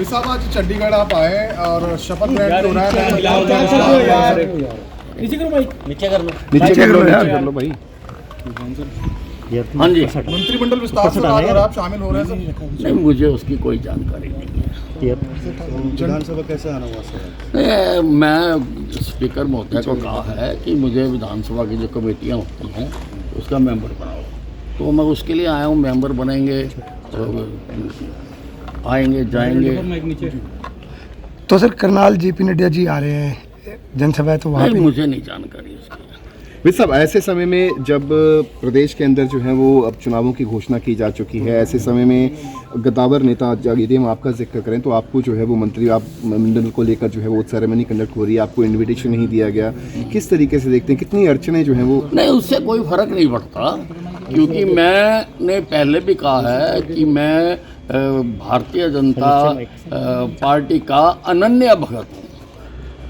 साहब आज चंडीगढ़ आप आए और शपथ ग्रहण हो रहा है। नीचे कर लो भाई। हाँ जी, मंत्रिमंडल विस्तार से और आप शामिल हो रहे हैं सर। नहीं मुझे उसकी कोई जानकारी नहीं है। विधानसभा कैसे आना हुआ सर? मैं स्पीकर महोदय को कहा है कि मुझे विधानसभा की जो कमेटियाँ होती हैं उसका मेंबर बनाओ, तो मैं उसके लिए आया हूँ। मेंबर बनेंगे तो आएंगे जाएंगे। तो सर करनाल जेपी नड्डा जी आ रहे हैं जनसभा है, तो वहाँ नहीं, मुझे नहीं जानकारी उसकी। विद साहब, ऐसे समय में जब प्रदेश के अंदर जो है वो अब चुनावों की घोषणा की जा चुकी है, ऐसे समय में गद्दावर नेता यदि हम आपका जिक्र करें तो आपको जो है वो मंत्री आप मंडल को लेकर जो है वो सेरेमनी कंडक्ट हो रही है, आपको इनविटेशन नहीं दिया गया, किस तरीके से देखते हैं, कितनी अड़चने जो हैं वो? नहीं, उससे कोई फर्क नहीं पड़ता, क्योंकि मैंने पहले भी कहा है कि मैं भारतीय जनता पार्टी का अनन्य भगत हूँ।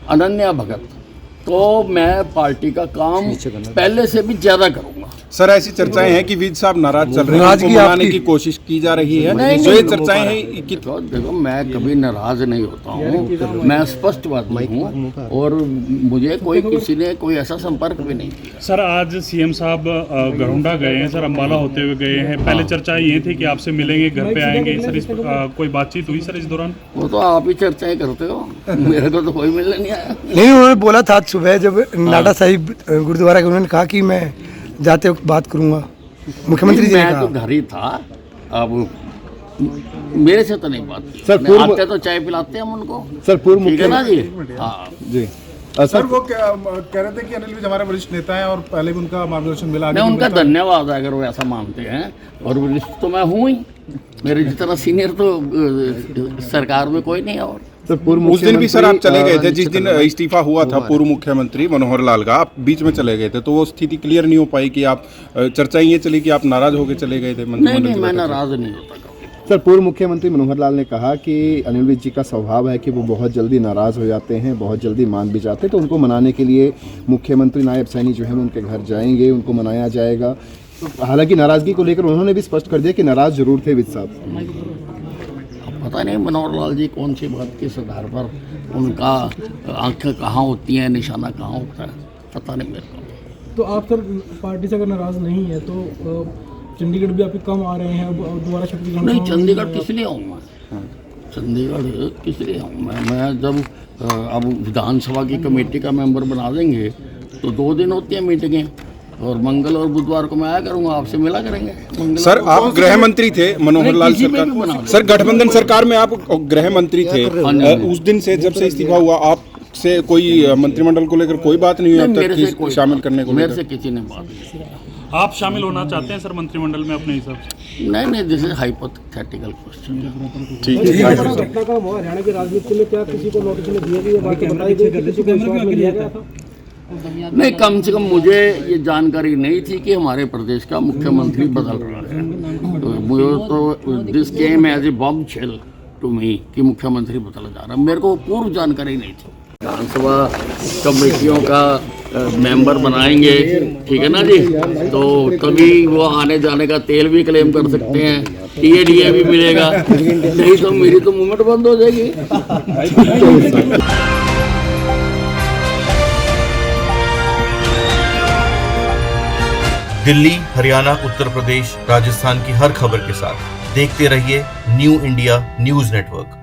अनन्य भगत, तो मैं पार्टी का काम पहले से भी ज्यादा करूंगा। सर ऐसी चर्चाएं हैं कि विद साहब नाराज चल रहे हैं, उनको मनाने की कोशिश की जा रही है। जो ये चर्चाएं हैं कि देखो, मैं कभी नाराज नहीं होता हूँ, मैं स्पष्टवादी हूँ और मुझे कोई किसी ने कोई ऐसा संपर्क भी नहीं किया। सर आज सीएम साहब घरौंडा गए हैं, सर अम्बाला होते हुए गए हैं। पहले चर्चा ये थी कि आपसे मिलेंगे, घर पे आएंगे, सर इस कोई बातचीत हुई सर इस दौरान? वो तो आप ही चर्चाएं करते हो, मेरे को तो कोई मिलने नहीं आया। नहीं, उन्होंने बोला था सुबह जब नाडा साहिब गुरुद्वारा के, उन्होंने कहा कि मैं जाते वक्त बात करूंगा। मुख्यमंत्री जी ने मैं कहा। तो घर ही था, अब मेरे से तो नहीं बात की। सर, मैं आते तो चाय पिलाते हैं हम उनको। सर पूर्व ठीक है ना जी? हाँ जी सर वो कह रहे थे कि अनिल विज हमारे वरिष्ठ नेता हैं और पहले भी उनका मार्गदर्शन मिला। नहीं, उनका धन्यवाद है अगर वो ऐसा मानते हैं, और वरिष्ठ तो मैं हूँ ही, मेरे जितना सीनियर तो सरकार में कोई नहीं है। और सर पूर्व उस दिन भी सर आप चले गए थे, जिस दिन इस्तीफा हुआ था पूर्व मुख्यमंत्री मनोहर लाल का, आप बीच में चले गए थे, तो वो स्थिति क्लियर नहीं हो पाई कि आप चर्चा ये चली कि आप नाराज होकर चले गए थे मंत्रिमंडल? नहीं, मैं नाराज नहीं होता। सर पूर्व मुख्यमंत्री मनोहर लाल ने कहा कि अनिल विज जी का स्वभाव है कि वो बहुत जल्दी नाराज हो जाते हैं, बहुत जल्दी मान भी जाते हैं, तो उनको मनाने के लिए मुख्यमंत्री नायब सैनी जो है उनके घर जाएंगे, उनको मनाया जाएगा। हालांकि नाराजगी को लेकर उन्होंने भी स्पष्ट कर दिया कि नाराज जरूर थे विज साहब। पता नहीं मनोहर लाल जी कौन सी बात किस आधार पर उनका आंखें कहाँ होती हैं, निशाना कहाँ होता है, पता नहीं मेरे को। तो आप सर पार्टी से अगर नाराज नहीं है तो चंडीगढ़ भी आपके कम आ रहे हैं, दोबारा शपथ ग्रहण? नहीं, चंडीगढ़ किस लिए आऊँ मैं? चंडीगढ़ किस लिए आऊँ मैं जब अब विधानसभा की कमेटी का मेंबर बना देंगे तो 2 दिन होती हैं मीटिंगें, और मंगल और बुधवार को मैं आया करूंगा, आपसे मिला करेंगे। सर आप गृह मंत्री थे मनोहर लाल सरकार, सर गठबंधन सरकार में आप गृह मंत्री थे, उस दिन से जब से इस्तीफा हुआ आपसे कोई मंत्रिमंडल को लेकर कोई बात नहीं हुई अब तक शामिल करने को? मेरे से किसी ने बात नहीं की। आप शामिल होना चाहते हैं सर मंत्रिमंडल में अपने हिसाब से? नहीं, दिस इज हाइपोथेटिकल क्वेश्चन। ठीक है। घटना का हरियाणा की राजनीति में क्या किसी को नोटिस में दिया गया, बाकी बताई गई कि किसी को विश्वास में लिया गया था? नहीं, कम से कम मुझे ये जानकारी नहीं थी कि हमारे प्रदेश का मुख्यमंत्री बदल रहा है। तो मुझे तो this came as a bombshell to me कि मुख्यमंत्री बदला जा रहा है, मेरे को पूर्व जानकारी नहीं थी। विधानसभा कमेटियों का मेंबर बनाएंगे, ठीक है ना जी, तो तभी वो आने जाने का तेल भी क्लेम कर सकते हैं, टीएडीए भी मिलेगा, नहीं तो मेरी तो मूवमेंट बंद हो जाएगी। दिल्ली, हरियाणा, उत्तर प्रदेश, राजस्थान की हर खबर के साथ देखते रहिए न्यू इंडिया न्यूज़ नेटवर्क।